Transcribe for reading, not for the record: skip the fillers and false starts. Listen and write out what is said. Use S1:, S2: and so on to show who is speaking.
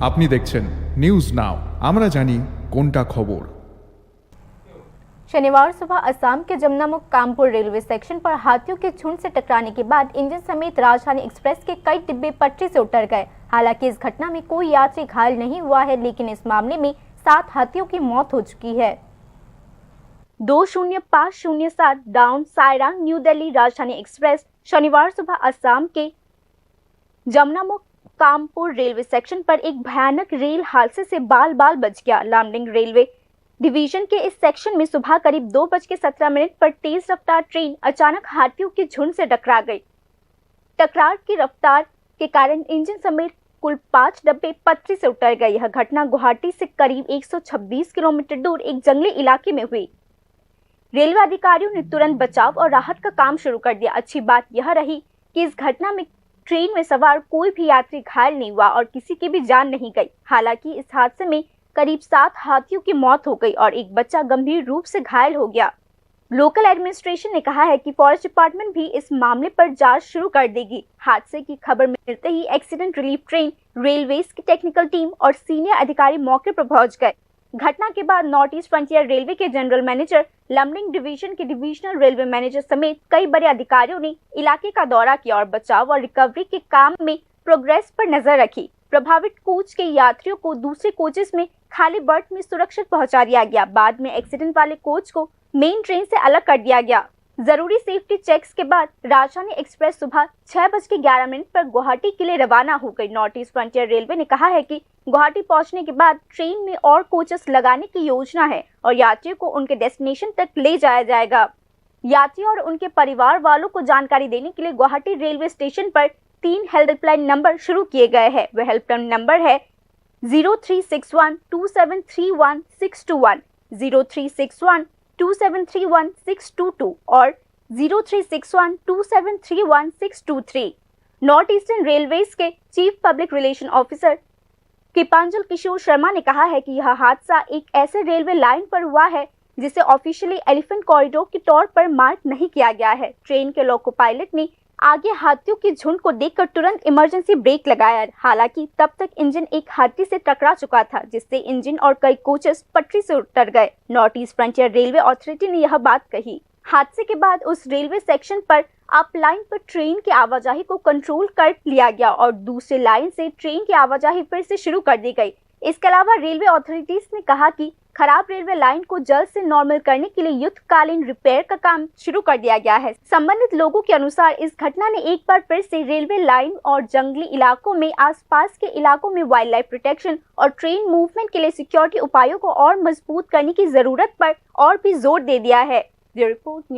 S1: আপনি দেখছেন news now, আমরা জানি কোনটা খবর।
S2: शनिवार सुबह असम के जमनामुख कामपुर रेलवे सेक्शन पर हाथियों के झुंड से टकराने के बाद इंजन समेत राजधानी एक्सप्रेस के कई डिब्बे पटरी से उतर गए। हालांकि इस घटना में कोई यात्री घायल नहीं हुआ है, लेकिन इस मामले में 7 हाथियों की मौत हो चुकी है। 20507 डाउन सायरांग न्यू दिल्ली राजधानी एक्सप्रेस शनिवार सुबह असम के जमनामुख कामपुर रेलवे सेक्शन पर एक भयानक रेल हादसे से बाल बाल बच गया। लामडिंग रेलवे डिवीजन के इस सेक्शन में सुबह करीब 2:17 पर तेज रफ्तार ट्रेन अचानक हाथियों के झुंड से टकरा गई। टकरार की रफ्तार के कारण इंजन समेत कुल 5 डब्बे पटरी से उतर गए। यह घटना गुवाहाटी से करीब 126 किलोमीटर दूर एक जंगली इलाके में हुई। रेलवे अधिकारियों ने तुरंत बचाव और राहत का काम शुरू कर दिया। अच्छी बात यह रही कि इस घटना में ट्रेन में सवार कोई भी यात्री घायल नहीं हुआ और किसी की भी जान नहीं गई। हालांकि इस हादसे में करीब 7 हाथियों की मौत हो गई और एक बच्चा गंभीर रूप से घायल हो गया। लोकल एडमिनिस्ट्रेशन ने कहा है कि फॉरेस्ट डिपार्टमेंट भी इस मामले पर जांच शुरू कर देगी। हादसे की खबर मिलते ही एक्सीडेंट रिलीफ ट्रेन, रेलवेज की टेक्निकल टीम और सीनियर अधिकारी मौके पर पहुंच गए। घटना के बाद नॉर्थ ईस्ट फ्रंटियर रेलवे के जनरल मैनेजर, लमडिंग डिवीजन के डिविजनल रेलवे मैनेजर समेत कई बड़े अधिकारियों ने इलाके का दौरा किया और बचाव और रिकवरी के काम में प्रोग्रेस पर नजर रखी। प्रभावित कोच के यात्रियों को दूसरे कोचेस में खाली बर्थ में सुरक्षित पहुंचा दिया गया। बाद में एक्सीडेंट वाले कोच को मेन ट्रेन से अलग कर दिया गया। जरूरी सेफ्टी चेक्स के बाद राजधानी एक्सप्रेस सुबह 6:11 पर गुवाहाटी के लिए रवाना हो गई। नॉर्थ ईस्ट फ्रंटियर रेलवे ने कहा है कि गुवाहाटी पहुंचने के बाद ट्रेन में और कोचेस लगाने की योजना है और यात्रियों को उनके डेस्टिनेशन तक ले जाया जाएगा। यात्रियों और उनके परिवार वालों को जानकारी देने के लिए गुवाहाटी रेलवे स्टेशन पर 3 हेल्पलाइन नंबर शुरू किए गए हैं। वह हेल्पलाइन नंबर है 03612731 03612731 और 03612731 नॉर्थ ईस्टर्न रेलवेज के chief public relation officer कृपांजल Kishore Sharma ने कहा है कि यह हादसा एक ऐसे रेलवे लाइन पर हुआ है जिसे ऑफिशियली एलिफेंट कॉरिडोर के तौर पर मार्क नहीं किया गया है। ट्रेन के लोको पायलट ने आगे हाथियों के झुंड को देखकर तुरंत इमरजेंसी ब्रेक लगाया। हालांकि तब तक इंजन एक हाथी से टकरा चुका था, जिससे इंजन और कई कोचेस पटरी से उतर गए। North east frontier railway authority ने यह बात कही। हादसे के बाद उस रेलवे सेक्शन पर अप लाइन पर ट्रेन की आवाजाही को कंट्रोल कर लिया गया और दूसरे लाइन से ट्रेन की आवाजाही फिर से शुरू कर दी गई। इसके अलावा रेलवे अथॉरिटीज ने कहा कि खराब रेलवे लाइन को जल्द से नॉर्मल करने के लिए युद्धकालीन रिपेयर का काम शुरू कर दिया गया है। संबंधित लोगों के अनुसार इस घटना ने एक बार फिर से रेलवे लाइन और जंगली इलाकों में आसपास के इलाकों में वाइल्ड लाइफ प्रोटेक्शन और ट्रेन मूवमेंट के लिए सिक्योरिटी उपायों को और मजबूत करने की जरूरत पर और भी जोर दे दिया है। Bureau report news.